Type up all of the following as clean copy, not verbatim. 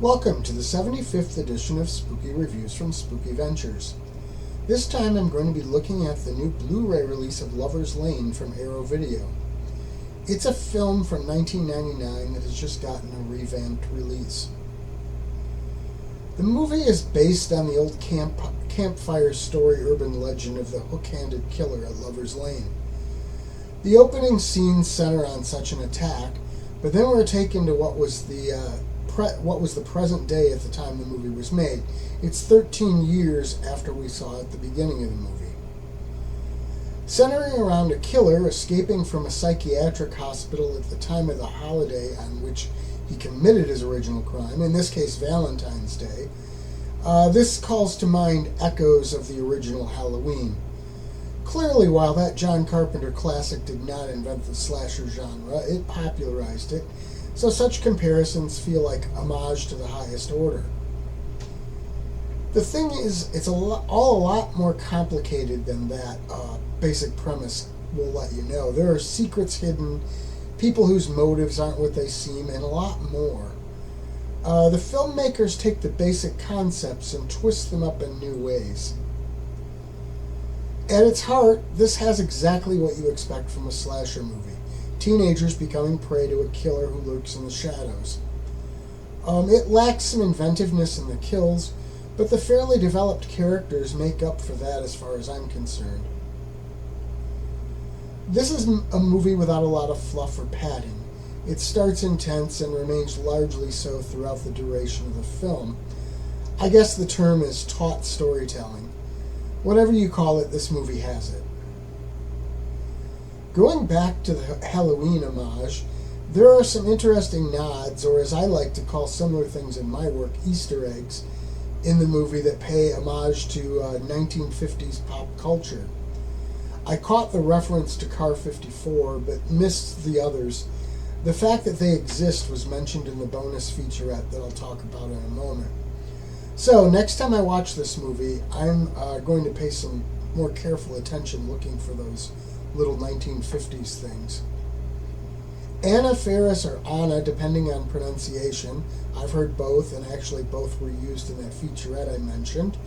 Welcome to the 75th edition of Spooky Reviews from Spooky Ventures. This time I'm going to be looking at the new Blu-Ray release of Lover's Lane from Arrow Video. It's a film from 1999 that has just gotten a revamped release. The movie is based on the old campfire story urban legend of the hook-handed killer at Lover's Lane. The opening scenes center on such an attack, but then we're taken to what was the present day at the time the movie was made. It's 13 years after we saw it at the beginning of the movie. Centering around a killer escaping from a psychiatric hospital at the time of the holiday on which he committed his original crime, in this case Valentine's Day, this calls to mind echoes of the original Halloween. Clearly, while that John Carpenter classic did not invent the slasher genre, it popularized it, so such comparisons feel like homage to the highest order. The thing is, it's all a lot more complicated than that basic premise will let you know. There are secrets hidden, people whose motives aren't what they seem, and a lot more. The filmmakers take the basic concepts and twist them up in new ways. At its heart, this has exactly what you expect from a slasher movie. Teenagers becoming prey to a killer who lurks in the shadows. It lacks some inventiveness in the kills, but the fairly developed characters make up for that as far as I'm concerned. This is a movie without a lot of fluff or padding. It starts intense and remains largely so throughout the duration of the film. I guess the term is taut storytelling. Whatever you call it, this movie has it. Going back to the Halloween homage, there are some interesting nods, or as I like to call similar things in my work, Easter eggs, in the movie that pay homage to 1950s pop culture. I caught the reference to Car 54, but missed the others. The fact that they exist was mentioned in the bonus featurette that I'll talk about in a moment. So, next time I watch this movie, I'm going to pay some more careful attention looking for those little 1950s things. Anna Faris, or Anna, depending on pronunciation, I've heard both, and actually both were used in that featurette I mentioned,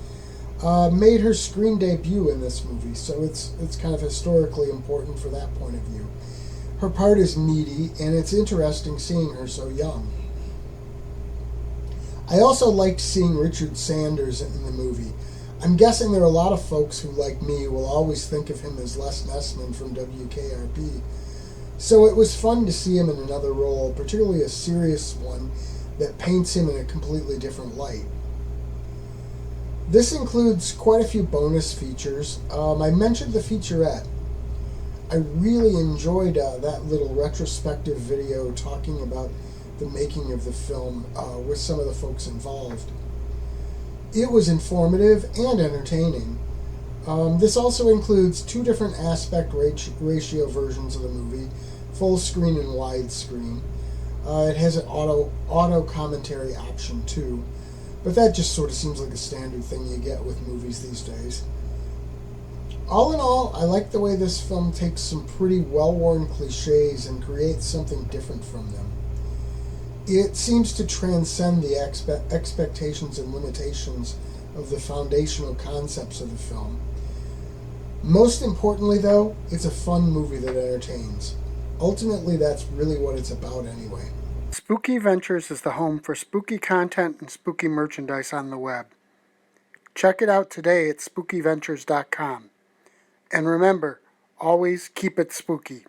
made her screen debut in this movie, so it's kind of historically important for that point of view. Her part is meaty, and it's interesting seeing her so young. I also liked seeing Richard Sanders in the movie. I'm guessing there are a lot of folks who, like me, will always think of him as Les Nessman from WKRP. So it was fun to see him in another role, particularly a serious one that paints him in a completely different light. This includes quite a few bonus features. I mentioned the featurette. I really enjoyed that little retrospective video talking about the making of the film with some of the folks involved. It was informative and entertaining. This also includes two different aspect ratio versions of the movie, full screen and widescreen. It has an auto commentary option too, but that just sort of seems like a standard thing you get with movies these days. All in all, I like the way this film takes some pretty well-worn cliches and creates something different from them. It seems to transcend the expectations and limitations of the foundational concepts of the film. Most importantly, though, it's a fun movie that entertains. Ultimately, that's really what it's about anyway. Spooky Ventures is the home for spooky content and spooky merchandise on the web. Check it out today at spookyventures.com. And remember, always keep it spooky.